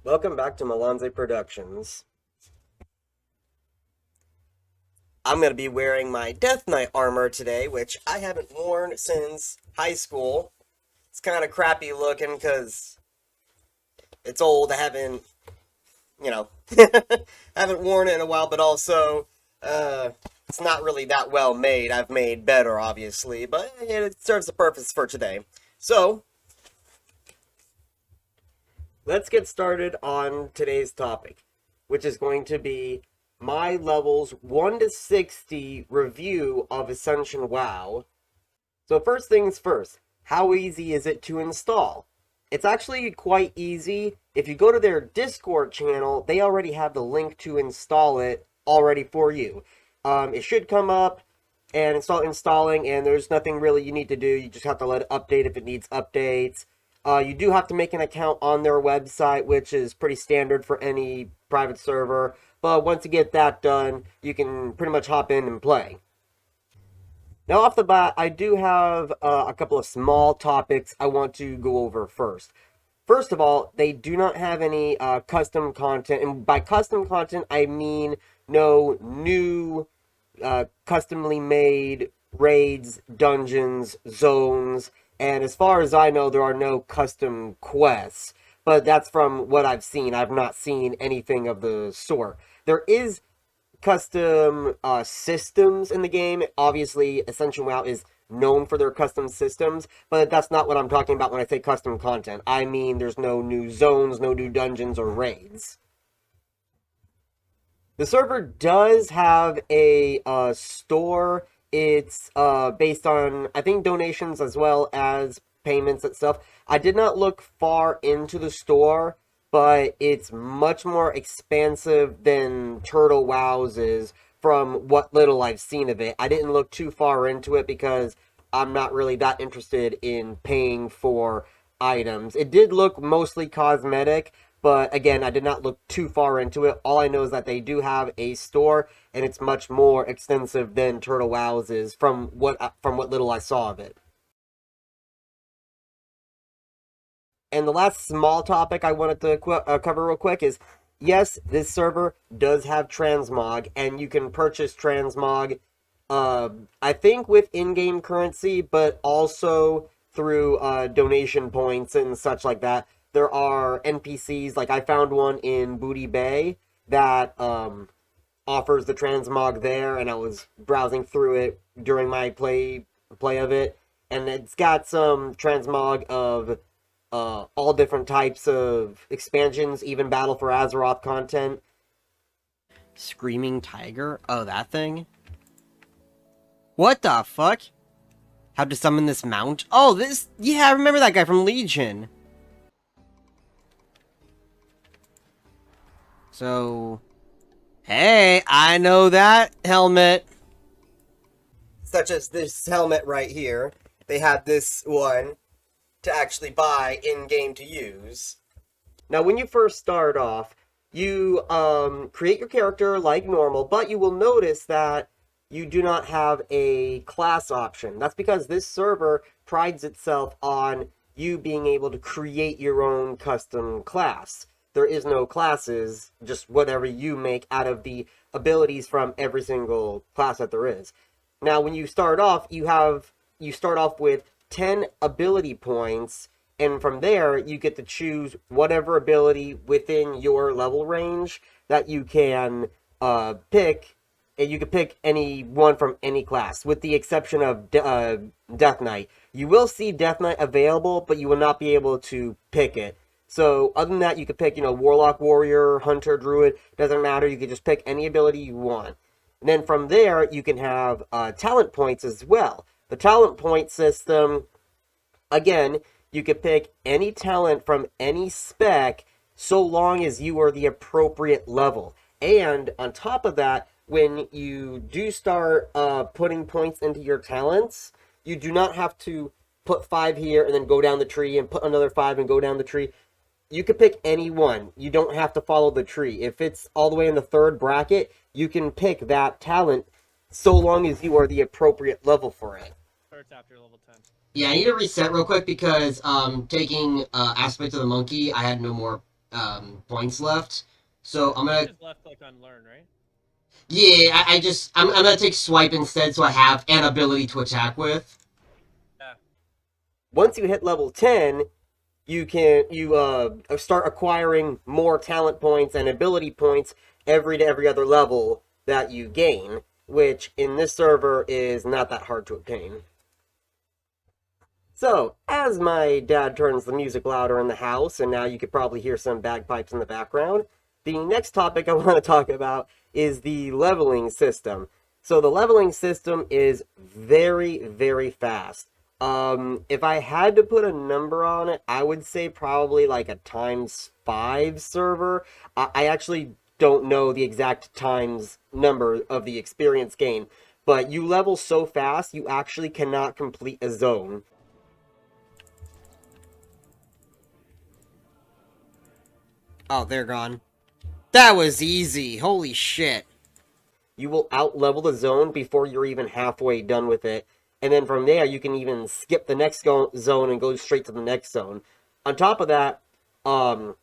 Welcome back to Malonze Productions. I'm going to be wearing my Death Knight armor today, which I haven't worn since high school. It's kind of crappy looking because it's old. I haven't, you know, haven't worn it in a while, but also it's not really that well made. I've made better, obviously, but it serves the purpose for today. So, let's get started on today's topic, which is going to be my levels 1 to 60 review of Ascension WoW. So first things first, how easy is it to install? It's actually quite easy. If you go to their Discord channel, they already have the link to install it already for you. It should come up and installing, and there's nothing really you need to do. You just have to let it update if it needs updates. You do have to make an account on their website, which is pretty standard for any private server. But once you get that done, you can pretty much hop in and play. Now, off the bat, I do have a couple of small topics I want to go over first. First of all, they do not have any custom content. And by custom content, I mean no new customly made raids, dungeons, zones, and as far as I know, there are no custom quests. But that's from what I've seen. I've not seen anything of the sort. There is custom systems in the game. Obviously, Ascension WoW is known for their custom systems, but that's not what I'm talking about when I say custom content. I mean, there's no new zones, no new dungeons or raids. The server does have a store. It's based on, I think, donations as well as payments itself. I did not look far into the store, but it's much more expansive than Turtle WoW's is from what little I've seen of it. I didn't look too far into it because I'm not really that interested in paying for items. It did look mostly cosmetic, but again, I did not look too far into it. All I know is that they do have a store, and it's much more extensive than Turtle WoW's is from what little I saw of it. And the last small topic I wanted to cover real quick is, yes, this server does have transmog, and you can purchase transmog, I think with in-game currency, but also through donation points and such like that. There are NPCs, like I found one in Booty Bay that offers the transmog there, and I was browsing through it during my play of it, and it's got some transmog of all different types of expansions, even Battle for Azeroth content. Screaming Tiger? Oh, that thing? What the fuck? How to summon this mount? Oh, this... Yeah, I remember that guy from Legion. So... Hey, I know that helmet. Such as this helmet right here. They have this one to actually buy in-game to use. Now, when you first start off, you create your character like normal, but you will notice that you do not have a class option. That's because this server prides itself on you being able to create your own custom class. There is no classes, just whatever you make out of the abilities from every single class that there is. Now, when you start off, you start off with 10 ability points, and from there you get to choose whatever ability within your level range that you can pick, and you can pick any one from any class, with the exception of Death Knight. You will see Death Knight available, but you will not be able to pick it. So other than that, you could pick, Warlock, Warrior, Hunter, Druid, doesn't matter, you can just pick any ability you want. And then from there, you can have talent points as well. The talent point system, again, you could pick any talent from any spec so long as you are the appropriate level. And on top of that, when you do start putting points into your talents, you do not have to put 5 here and then go down the tree and put another 5 and go down the tree. You could pick any one. You don't have to follow the tree. If it's all the way in the 3rd bracket, you can pick that talent so long as you are the appropriate level for it. Starts after level 10. Yeah, I need to reset real quick because taking Aspect of the Monkey, I had no more points left. So I'm gonna, Just left click on learn, right? yeah, I'm gonna take swipe instead, so I have an ability to attack with. Yeah. Once you hit level 10, you start acquiring more talent points and ability points every other level that you gain, which in this server is not that hard to obtain. So, as my dad turns the music louder in the house, and now you could probably hear some bagpipes in the background, the next topic I want to talk about is the leveling system. So, the leveling system is very fast. If I had to put a number on it, I would say probably like a times 5 server. I actually don't know the exact times number of the experience gain, but you level so fast, you actually cannot complete a zone. Oh, they're gone. That was easy. Holy shit. You will outlevel the zone before you're even halfway done with it. And then from there, you can even skip the next zone and go straight to the next zone. On top of that, um,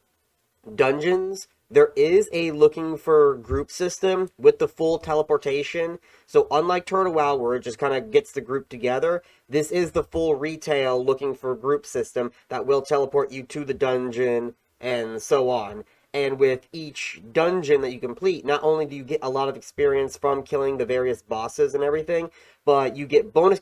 dungeons, there is a looking for group system with the full teleportation. So unlike Turtle WoW, where it just kind of gets the group together, this is the full retail looking for group system that will teleport you to the dungeon and so on. And with each dungeon that you complete, not only do you get a lot of experience from killing the various bosses and everything, but you get bonus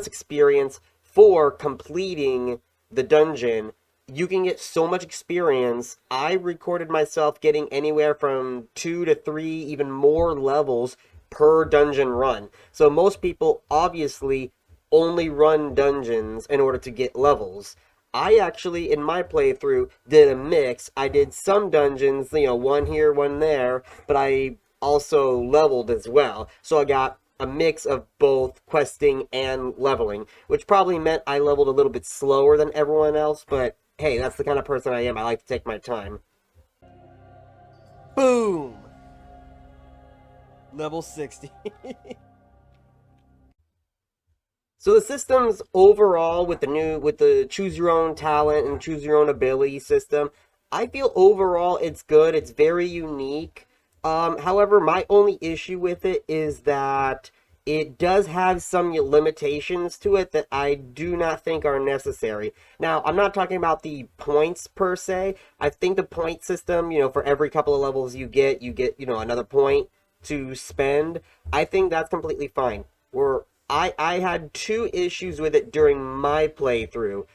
experience for completing the dungeon. You can get so much experience. I recorded myself getting anywhere from 2 to 3, even more levels per dungeon run. So most people obviously only run dungeons in order to get levels. I actually, in my playthrough, did a mix. I did some dungeons, one here, one there, but I also leveled as well. So I got a mix of both questing and leveling, which probably meant I leveled a little bit slower than everyone else, but hey, that's the kind of person I am. I like to take my time. Boom! Level 60. So the systems overall with the choose your own talent and choose your own ability system, I feel overall it's good. It's very unique. However, my only issue with it is that it does have some limitations to it that I do not think are necessary. Now, I'm not talking about the points per se. I think the point system, for every couple of levels another point to spend. I think that's completely fine. I had 2 issues with it during my playthrough.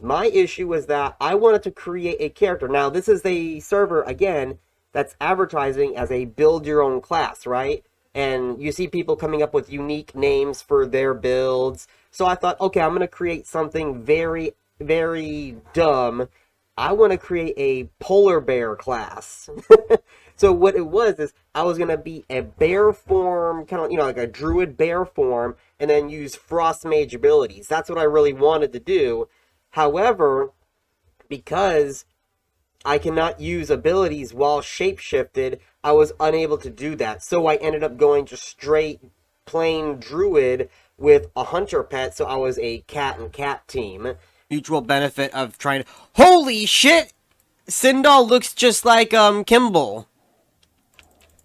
My issue was that I wanted to create a character. Now, this is a server, again, that's advertising as a build your own class, right? And you see people coming up with unique names for their builds. So I thought, okay, I'm going to create something very dumb. I want to create a polar bear class. So what it was is I was going to be a bear form, kind of, like a druid bear form, and then use frost mage abilities. That's what I really wanted to do. However, because I cannot use abilities while shapeshifted, I was unable to do that. So I ended up going just straight plain druid with a hunter pet, so I was a cat and cat team. Mutual benefit of trying to... Holy shit! Sindal looks just like, Kimball.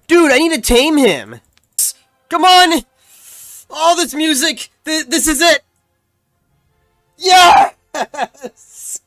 Dude, I need to tame him! Come on! All this music! This is it! Yes!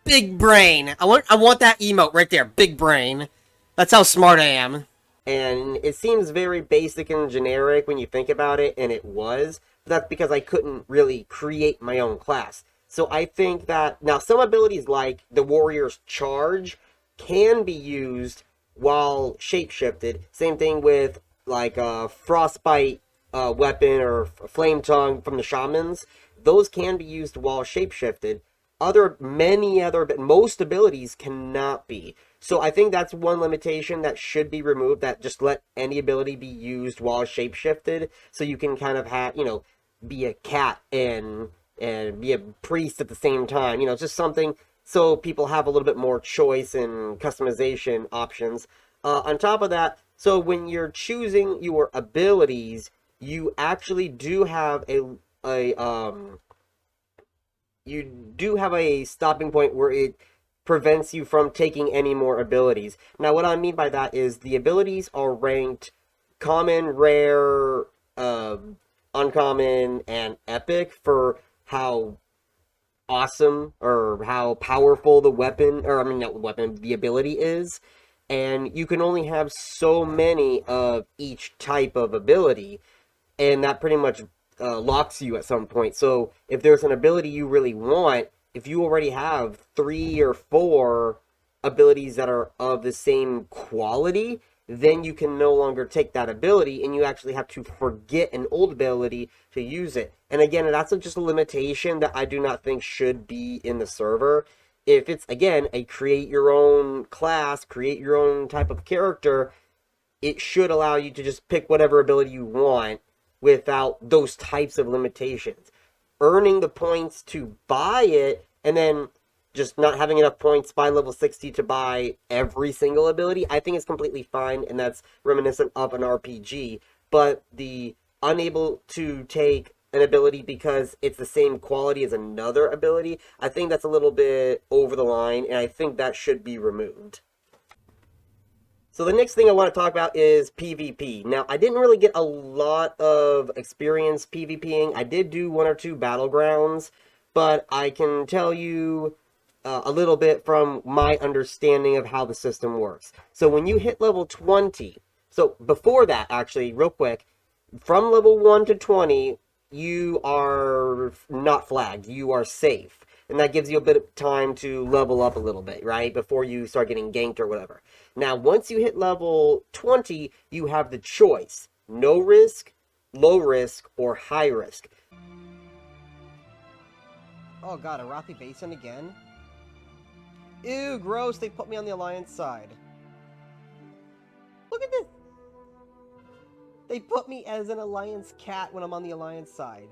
Big brain. I want that emote right there. Big brain. That's how smart I am. And it seems very basic and generic when you think about it, and it was. But that's because I couldn't really create my own class. So I think that now some abilities like the warrior's charge can be used while shapeshifted. Same thing with like a frostbite weapon or flame tongue from the shamans. Those can be used while shapeshifted. Most abilities cannot be. So I think that's one limitation that should be removed, that just let any ability be used while shapeshifted, so you can kind of have, be a cat and be a priest at the same time. Just something so people have a little bit more choice and customization options. On top of that, so when you're choosing your abilities, you actually do have a you do have a stopping point where it prevents you from taking any more abilities. Now, what I mean by that is the abilities are ranked common, rare, uh, uncommon, and epic for how awesome or how powerful the weapon, or I mean, not weapon, the ability is. And you can only have so many of each type of ability, and that pretty much locks you at some point. So if there's an ability you really want, if you already have 3 or 4 abilities that are of the same quality, then you can no longer take that ability, and you actually have to forget an old ability to use it. And again, that's just a limitation that I do not think should be in the server. If it's, again, a create your own class, create your own type of character, it should allow you to just pick whatever ability you want without those types of limitations. Earning the points to buy it and then just not having enough points by level 60 to buy every single ability, I think is completely fine, and that's reminiscent of an RPG. But the unable to take an ability because it's the same quality as another ability, I think that's a little bit over the line, and I think that should be removed. So the next thing I want to talk about is PvP. Now, I didn't really get a lot of experience PvPing. I did do 1 or 2 battlegrounds, but I can tell you a little bit from my understanding of how the system works. So when you hit level 20, so before that, actually, real quick, from level 1 to 20, you are not flagged. You are safe. And that gives you a bit of time to level up a little bit, right? Before you start getting ganked or whatever. Now, once you hit level 20, you have the choice. No risk, low risk, or high risk. Oh god, Arathi Basin again? Ew, gross, they put me on the Alliance side. Look at this! They put me as an Alliance cat when I'm on the Alliance side.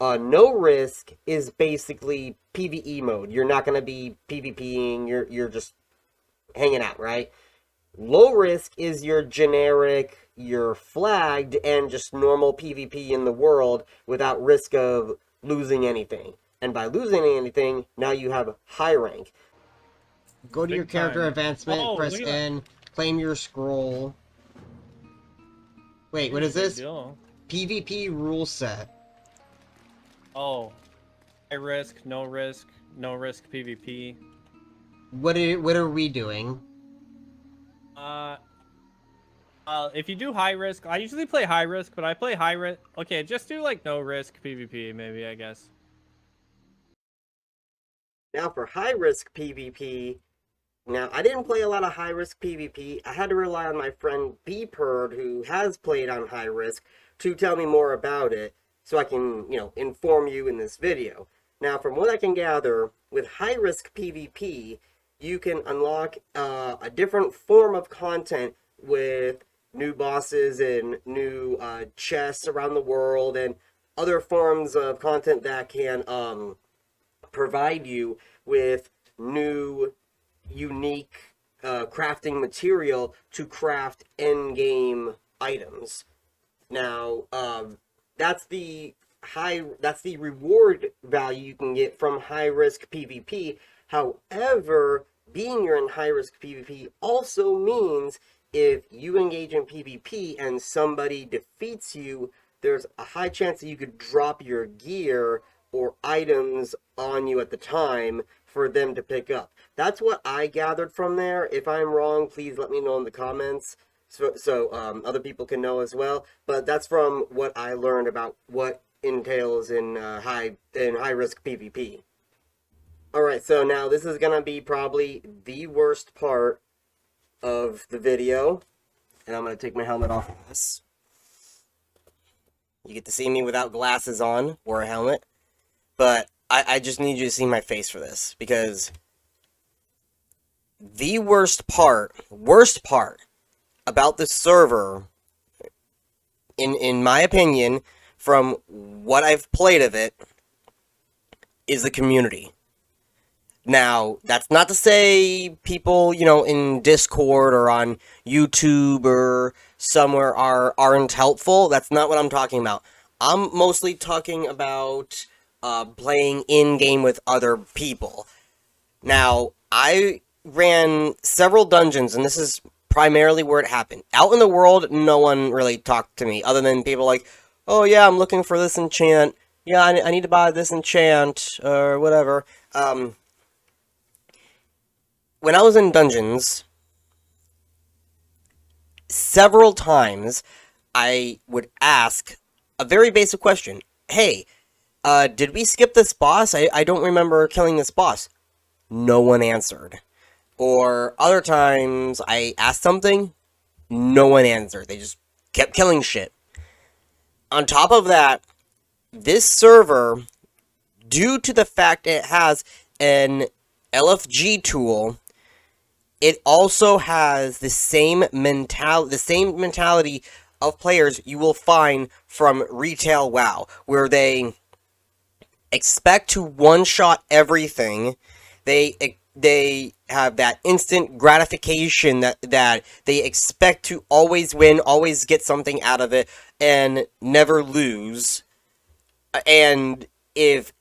No risk is basically PvE mode. You're not going to be PvPing, you're just hanging out, right? Low risk is your generic, you're flagged, and just normal PvP in the world without risk of losing anything. And by losing anything, now you have high rank. Go to Big your character time. advancement, Oh, press look at that. N, claim your scroll. Wait, what is Big this? deal. PvP rule set. Oh, high risk, no risk, no risk PvP. What are we doing? Uh, if you do high risk, I usually play high risk, but I play high risk. Okay, just do like no risk PvP, maybe, I guess. Now for high risk PvP, now I didn't play a lot of high risk PvP. I had to rely on my friend BPerd, who has played on high risk, to tell me more about it, so I can, inform you in this video. Now, from what I can gather, with high risk PvP, you can unlock a different form of content with new bosses and new chests around the world and other forms of content that can provide you with new, unique crafting material to craft end-game items. Now, that's the reward value you can get from high-risk PvP. However, being you're in high-risk PvP also means if you engage in PvP and somebody defeats you, there's a high chance that you could drop your gear or items on you at the time for them to pick up. That's what I gathered from there. If I'm wrong, please let me know in the comments so other people can know as well. But that's from what I learned about what entails in high risk PvP. Alright, so now this is gonna be probably the worst part of the video. And I'm gonna take my helmet off of this. You get to see me without glasses on or a helmet. But I just need you to see my face for this, because the worst part about this server, in my opinion, from what I've played of it, is the community. Now, that's not to say people, in Discord or on YouTube or somewhere aren't helpful. That's not what I'm talking about. I'm mostly talking about playing in-game with other people. Now, I ran several dungeons, and this is primarily where it happened. Out in the world, no one really talked to me, other than people like, oh yeah, I'm looking for this enchant. Yeah, I need to buy this enchant, or whatever. When I was in dungeons, several times, I would ask a very basic question. Hey, did we skip this boss? I don't remember killing this boss. No one answered. Or other times, I asked something, no one answered. They just kept killing shit. On top of that, this server, due to the fact it has an LFG tool, it also has the same mentality of players you will find from retail WoW, where they expect to one-shot everything. They have that instant gratification that they expect to always win, always get something out of it, and never lose. And if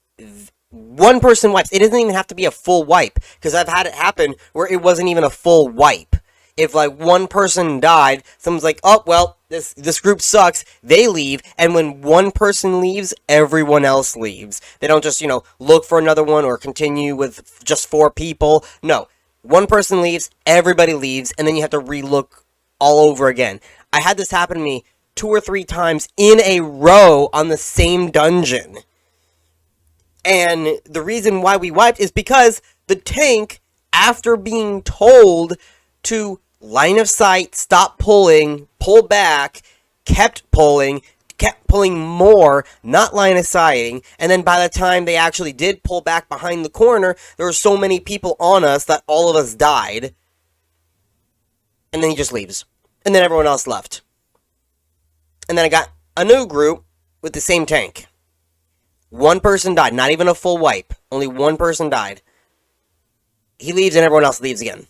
one person wipes, it doesn't even have to be a full wipe, because I've had it happen where it wasn't even a full wipe. If like one person died, someone's like, oh well, this group sucks, they leave, and when one person leaves, everyone else leaves. They don't just, look for another one or continue with just 4 people. No. One person leaves, everybody leaves, and then you have to relook all over again. I had this happen to me 2 or 3 times in a row on the same dungeon. And the reason why we wiped is because the tank, after being told to line of sight, stop pulling, pull back, kept pulling more, not line of sighting, and then by the time they actually did pull back behind the corner, there were so many people on us that all of us died. And then he just leaves. And then everyone else left. And then I got a new group with the same tank. One person died, not even a full wipe. Only one person died. He leaves and everyone else leaves again.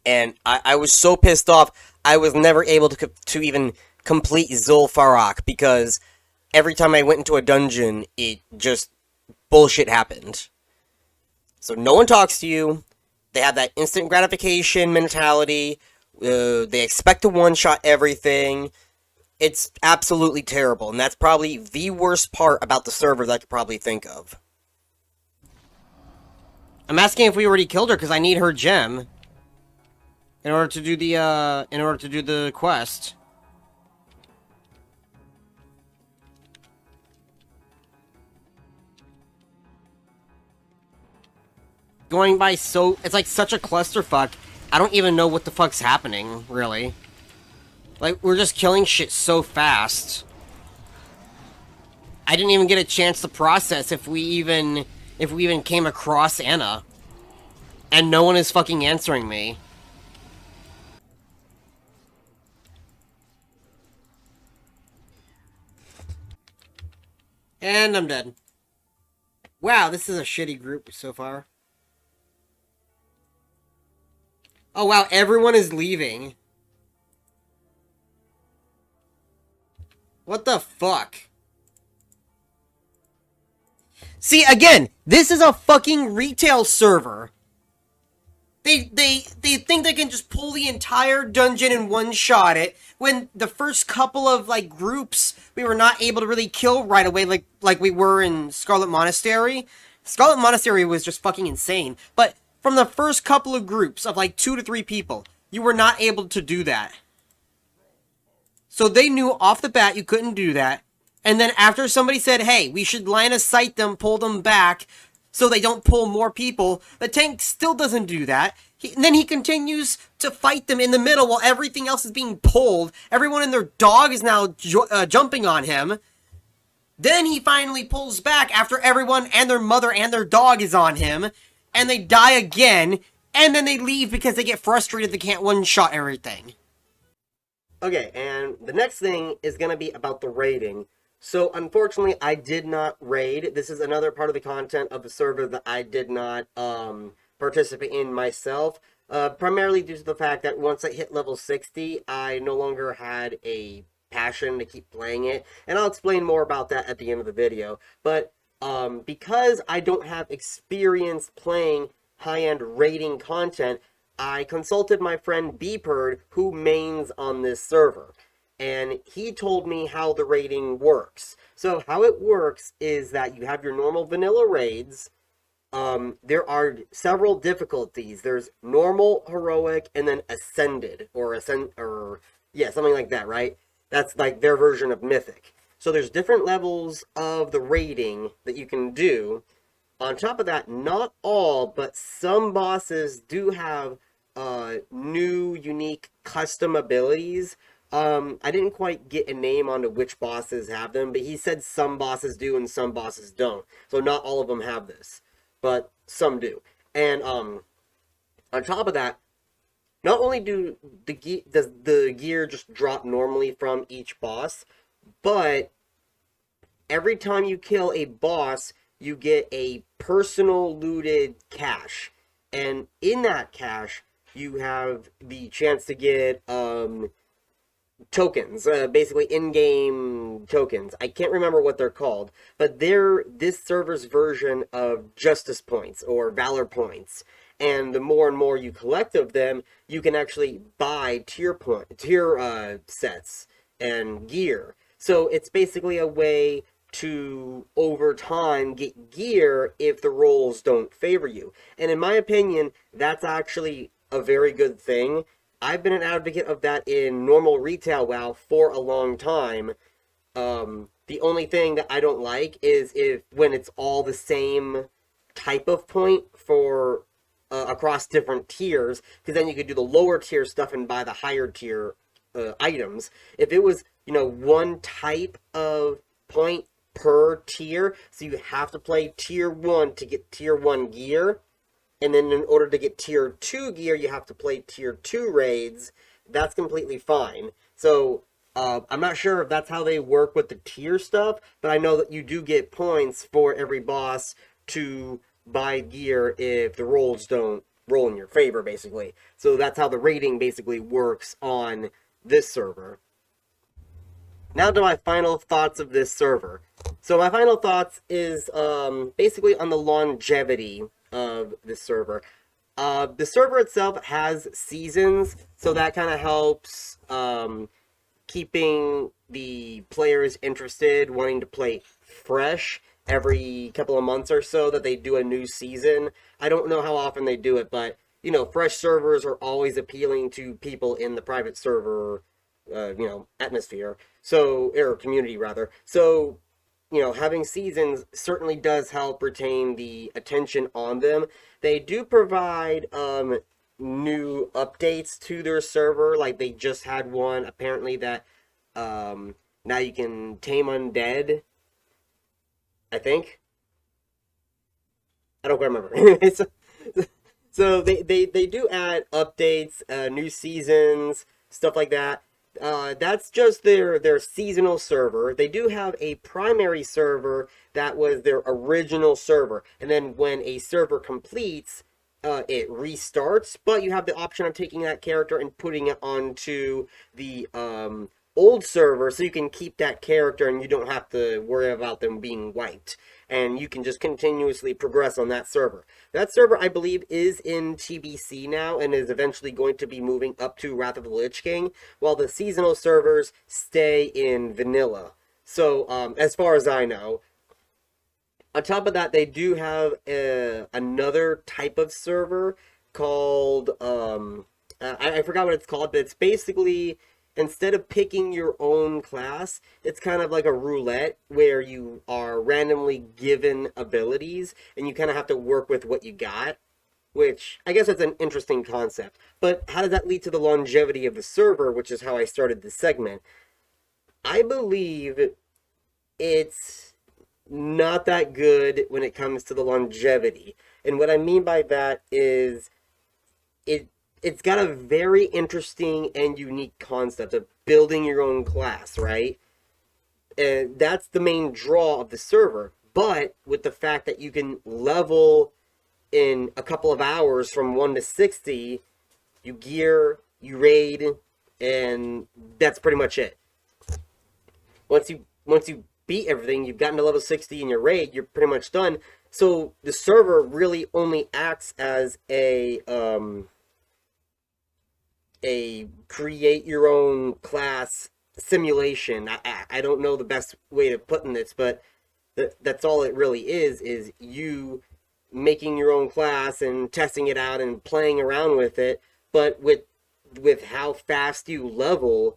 And I was so pissed off, I was never able to even complete Zul'Farrak, because every time I went into a dungeon, it just bullshit happened. So no one talks to you, they have that instant gratification mentality, they expect to one-shot everything. It's absolutely terrible, and that's probably the worst part about the server that I could probably think of. I'm asking if we already killed her, because I need her gem in order to do the quest. Going by it's like such a clusterfuck. I don't even know what the fuck's happening, really. Like, we're just killing shit so fast. I didn't even get a chance to process if we even came across Anna. And no one is fucking answering me. And I'm dead. Wow, this is a shitty group so far. Oh wow, everyone is leaving. What the fuck? See, again, this is a fucking retail server. They think they can just pull the entire dungeon and one-shot it, when the first couple of, like, groups we were not able to really kill right away, like we were in Scarlet Monastery. Scarlet Monastery was just fucking insane. But from the first couple of groups of, like, 2 to 3 people, you were not able to do that. So they knew off the bat you couldn't do that. And then after somebody said, hey, we should line of sight them, pull them back, so they don't pull more people, the tank still doesn't do that. And then he continues to fight them in the middle while everything else is being pulled. Everyone and their dog is now jumping on him. Then he finally pulls back after everyone and their mother and their dog is on him. And they die again. And then they leave because they get frustrated they can't one-shot everything. Okay, and the next thing is going to be about the raiding. So, unfortunately, I did not raid. This is another part of the content of the server that I did not participate in myself. Primarily due to the fact that once I hit level 60, I no longer had a passion to keep playing it, and I'll explain more about that at the end of the video. But because I don't have experience playing high-end rating content, I consulted my friend Beeperd, who mains on this server, and he told me how the rating works. So how it works is that you have your normal vanilla raids. There are several difficulties. There's normal, heroic, and then ascended, or yeah, something like that, right? That's like their version of mythic. So there's different levels of the rating that you can do. On top of that, not all, but some bosses do have new, unique, custom abilities. I didn't quite get a name onto which bosses have them, but he said some bosses do and some bosses don't. So not all of them have this, but some do. And on top of that, not only does the gear just drop normally from each boss, but every time you kill a boss, you get a personal looted cache. And in that cache, you have the chance to get tokens, basically in-game tokens. I can't remember what they're called, but they're this server's version of justice points or valor points. And the more and more you collect of them, you can actually buy tier sets and gear. So it's basically a way to, over time, get gear if the rolls don't favor you. And in my opinion, that's actually a very good thing. I've been an advocate of that in normal retail WoW for a long time. The only thing that I don't like is when it's all the same type of point for across different tiers, because then you could do the lower tier stuff and buy the higher tier items. If it was, one type of point per tier, so you have to play tier 1 to get tier 1 gear, and then in order to get tier 2 gear, you have to play tier 2 raids, that's completely fine. So, I'm not sure if that's how they work with the tier stuff, but I know that you do get points for every boss to buy gear if the rolls don't roll in your favor, basically. So that's how the rating basically works on this server. Now to my final thoughts of this server. So my final thoughts is basically on the longevity of the server. The server itself has seasons, so that kind of helps keeping the players interested, wanting to play fresh every couple of months or so that they do a new season. I don't know how often they do it, but, fresh servers are always appealing to people in the private server, atmosphere. So, or community, rather. So, having seasons certainly does help retain the attention on them. They do provide new updates to their server. Like, they just had one, apparently, that now you can tame undead, I think. I don't quite remember. So they do add updates, new seasons, stuff like that. That's just their seasonal server. They do have a primary server that was their original server. And then when a server completes, it restarts. But you have the option of taking that character and putting it onto the old server, so you can keep that character and you don't have to worry about them being wiped. And you can just continuously progress on that server. That server, I believe, is in TBC now and is eventually going to be moving up to Wrath of the Lich King, while the seasonal servers stay in vanilla. So, as far as I know. On top of that, they do have another type of server called, I forgot what it's called, but it's basically, instead of picking your own class, it's kind of like a roulette where you are randomly given abilities and you kind of have to work with what you got, which I guess that's an interesting concept. But how does that lead to the longevity of the server, which is how I started this segment? I believe it's not that good when it comes to the longevity. And what I mean by that is it's got a very interesting and unique concept of building your own class, right? And that's the main draw of the server. But with the fact that you can level in a couple of hours from 1 to 60, you gear, you raid, and that's pretty much it. once you beat everything, you've gotten to level 60 in your raid, you're pretty much done. So the server really only acts as a create your own class simulation. I don't know the best way of putting this, but that's all it really is you making your own class and testing it out and playing around with it, but with how fast you level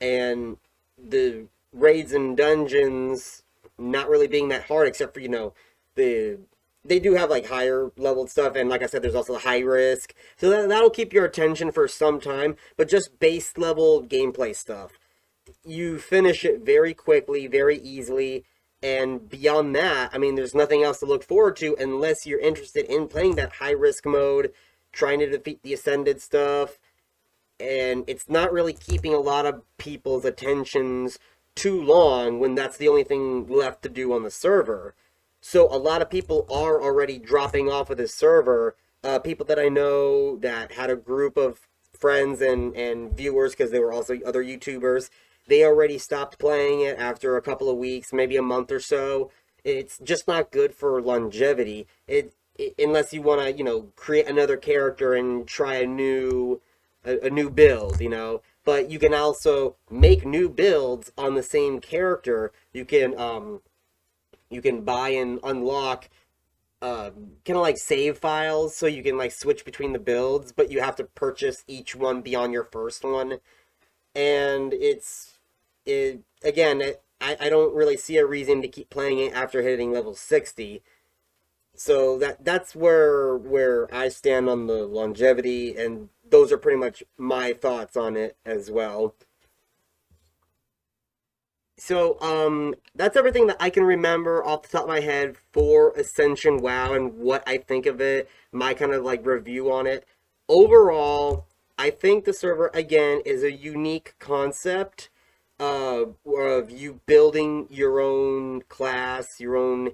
and the raids and dungeons not really being that hard, except for the they do have like higher leveled stuff, and like I said, there's also high risk, so that'll keep your attention for some time. But just base level gameplay stuff, you finish it very quickly, very easily, and beyond that, I mean, there's nothing else to look forward to unless you're interested in playing that high risk mode, trying to defeat the ascended stuff. And it's not really keeping a lot of people's attentions too long when that's the only thing left to do on the server. So a lot of people are already dropping off of this server. People that I know that had a group of friends and viewers, because they were also other YouTubers, they already stopped playing it after a couple of weeks, maybe a month or so. It's just not good for longevity. Unless you want to, create another character and try a new build, But you can also make new builds on the same character. You can buy and unlock kind of like save files, so you can like switch between the builds, but you have to purchase each one beyond your first one. And I don't really see a reason to keep playing it after hitting level 60. So that's where I stand on the longevity, and those are pretty much my thoughts on it as well. So, that's everything that I can remember off the top of my head for Ascension WoW and what I think of it, my kind of like review on it. Overall, I think the server, again, is a unique concept of you building your own class, your own,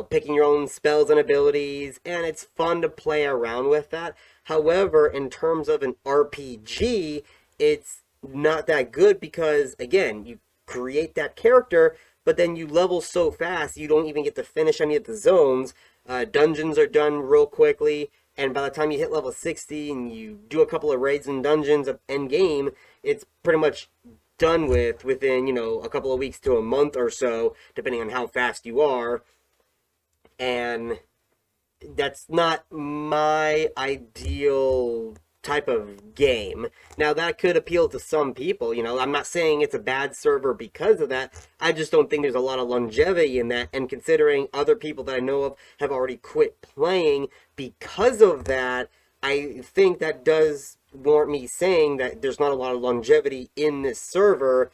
picking your own spells and abilities, and it's fun to play around with that. However, in terms of an RPG, it's not that good because, again, you create that character, but then you level so fast you don't even get to finish any of the zones. Dungeons are done real quickly, and by the time you hit level 60 and you do a couple of raids and dungeons of end game, it's pretty much done within, a couple of weeks to a month or so, depending on how fast you are. And that's not my ideal type of game. Now, that could appeal to some people, I'm not saying it's a bad server because of that. I just don't think there's a lot of longevity in that, and considering other people that I know of have already quit playing because of that, I think that does warrant me saying that there's not a lot of longevity in this server,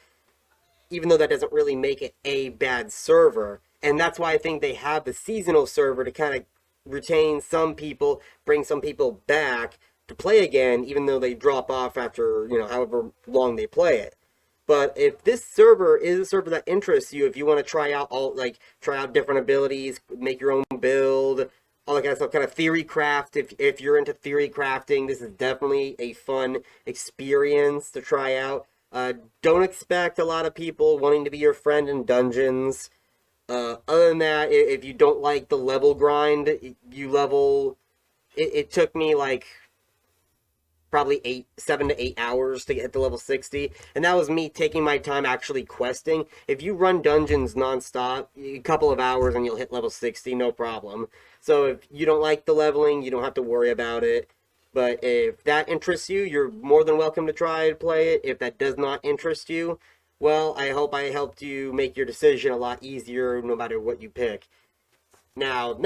even though that doesn't really make it a bad server. And that's why I think they have the seasonal server to kind of retain some people, bring some people back to play again, even though they drop off after, however long they play it. But if this server is a server that interests you, if you want to try out different abilities, make your own build, all that kind of stuff, kind of theory craft, if you're into theory crafting, this is definitely a fun experience to try out. Don't expect a lot of people wanting to be your friend in dungeons. Other than that, if you don't like the level grind, it took me like probably 7 to 8 hours to get to level 60, and that was me taking my time actually questing. If you run dungeons nonstop, a couple of hours and you'll hit level 60, no problem. So if you don't like the leveling, you don't have to worry about it. But if that interests you, you're more than welcome to try to play it. If that does not interest you, well, I hope I helped you make your decision a lot easier no matter what you pick. Now,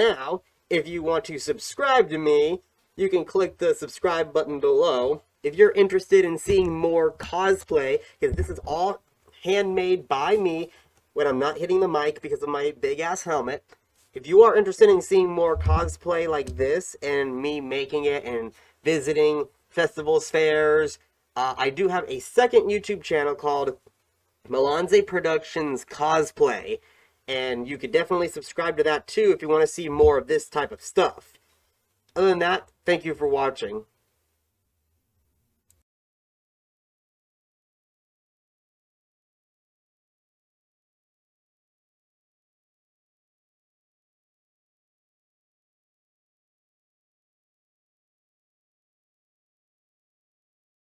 if you want to subscribe to me, you can click the subscribe button below. If you're interested in seeing more cosplay, because this is all handmade by me when I'm not hitting the mic because of my big-ass helmet. If you are interested in seeing more cosplay like this and me making it and visiting festivals, fairs, I do have a second YouTube channel called Malonze Productions Cosplay, and you could definitely subscribe to that too if you want to see more of this type of stuff. Other than that, thank you for watching.